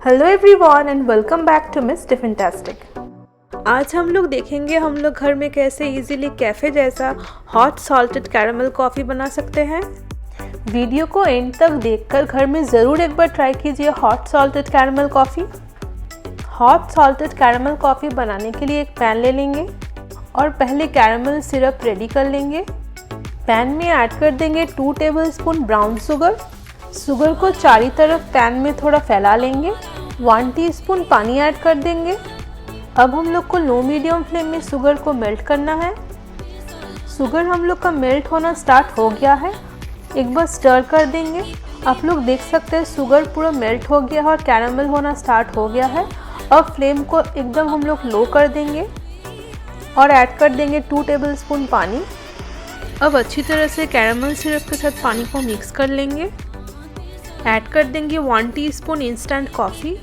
Hello everyone and welcome back to Miss Defantastic. आज हम लोग देखेंगे हम लोग घर में कैसे इजीली कैफ़े जैसा हॉट सॉल्टेड कैरेमल कॉफ़ी बना सकते हैं। वीडियो को एंड तक देखकर घर में ज़रूर एक बार ट्राई कीजिए hot salted caramel coffee. Hot salted caramel coffee बनाने के लिए एक पैन ले लेंगे और पहले कैरेमल सिरप रेडी कर लेंगे। पैन में ऐड कर देंगे 2 टेबलस्पून ब्राउन शुगर को चारों तरफ पैन में थोड़ा फैला लेंगे। 1 टीस्पून पानी ऐड कर देंगे। अब हम लोग को लो मीडियम फ्लेम में शुगर को मेल्ट करना है। शुगर हम लोग का मेल्ट होना स्टार्ट हो गया है, एक बार स्टर कर देंगे। आप लोग देख सकते हैं शुगर पूरा मेल्ट हो गया है और कैरेमल होना स्टार्ट हो गया है। अब फ्लेम को एकदम हम लोग लो कर देंगे और ऐड कर देंगे 2 टेबलस्पून पानी। अब अच्छी तरह से कैरेमल सिरप के साथ पानी को मिक्स कर लेंगे। ऐड कर देंगे 1 टीस्पून इंस्टेंट कॉफ़ी।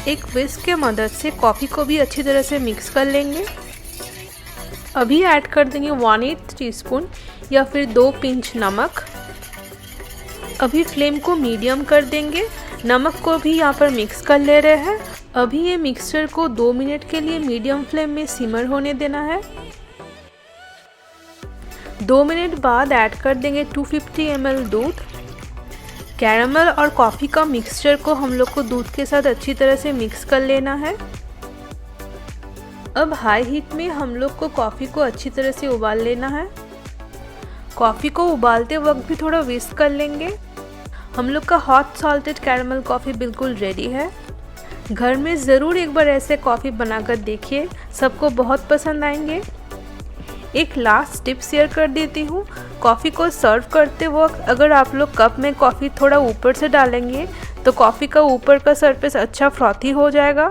एक विस्क के मदद से कॉफ़ी को भी अच्छी तरह से मिक्स कर लेंगे। अभी ऐड कर देंगे 1/8 टीस्पून या फिर 2 पिंच नमक। अभी फ्लेम को मीडियम कर देंगे। नमक को भी यहाँ पर मिक्स कर ले रहे हैं। अभी ये मिक्सचर को 2 मिनट के लिए मीडियम फ्लेम में सिमर होने देना है। 2 मिनट बाद ऐड कर देंगे 250 ml दूध। कैरेमल और कॉफ़ी का मिक्सचर को हम लोग को दूध के साथ अच्छी तरह से मिक्स कर लेना है। अब हाई हीट में हम लोग को कॉफ़ी को अच्छी तरह से उबाल लेना है। कॉफ़ी को उबालते वक्त भी थोड़ा विस्क कर लेंगे। हम लोग का हॉट सॉल्टेड कैरेमल कॉफ़ी बिल्कुल रेडी है। घर में ज़रूर एक बार ऐसे कॉफ़ी बनाकर देखिए, सबको बहुत पसंद आएंगे। एक लास्ट टिप शेयर कर देती हूँ। कॉफ़ी को सर्व करते वक्त अगर आप लोग कप में कॉफ़ी थोड़ा ऊपर से डालेंगे तो कॉफ़ी का ऊपर का सरफेस अच्छा फ्रॉथी हो जाएगा।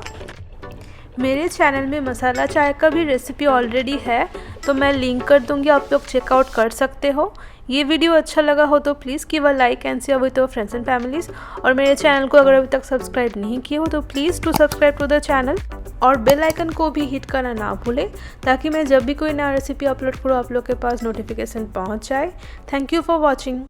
मेरे चैनल में मसाला चाय का भी रेसिपी ऑलरेडी है, तो मैं लिंक कर दूँगी, आप लोग चेकआउट कर सकते हो। ये वीडियो अच्छा लगा हो तो please give a like and share with your friends and families. और मेरे चैनल को अगर अभी तक सब्सक्राइब नहीं किए हो तो please to subscribe to the channel और बेल आइकन को भी हिट करना ना भूलें, ताकि मैं जब भी कोई नया रेसिपी अपलोड करूँ आप लोग के पास नोटिफिकेशन पहुँच जाए। Thank you for watching.